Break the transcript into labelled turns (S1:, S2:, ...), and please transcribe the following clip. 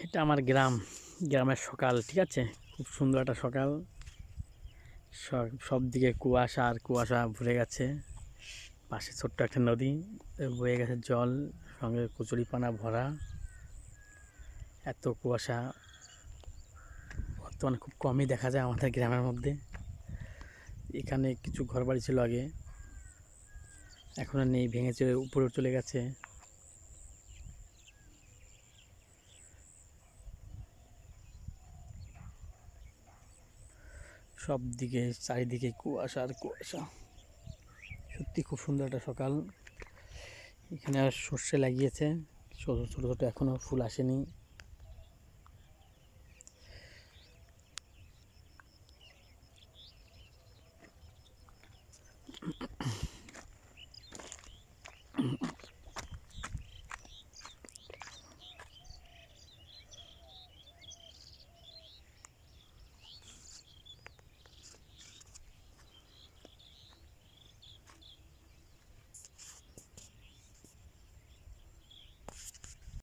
S1: এটা আমার গ্রাম, গ্রামের সকাল। ঠিক আছে, খুব সুন্দর একটা সকাল। সব দিকে কুয়াশা আর কুয়াশা ভরে গেছে। পাশে ছোট্ট একটা নদী, বয়ে গেছে জল, সঙ্গে কচুরিপানা ভরা। এত কুয়াশা বর্তমানে খুব কমই দেখা যায় আমাদের গ্রামের মধ্যে। এখানে কিছু ঘরবাড়ি ছিল আগে, এখন আর নেই, ভেঙে উপরে চলে গেছে। সব দিকে চারিদিকে কুয়াশা আর কুয়াশা। সত্যি খুব সুন্দর একটা সকাল। এখানে আর সর্ষে লাগিয়েছে, ছোটো ছোটো ছোটো, এখনও ফুল আসেনি।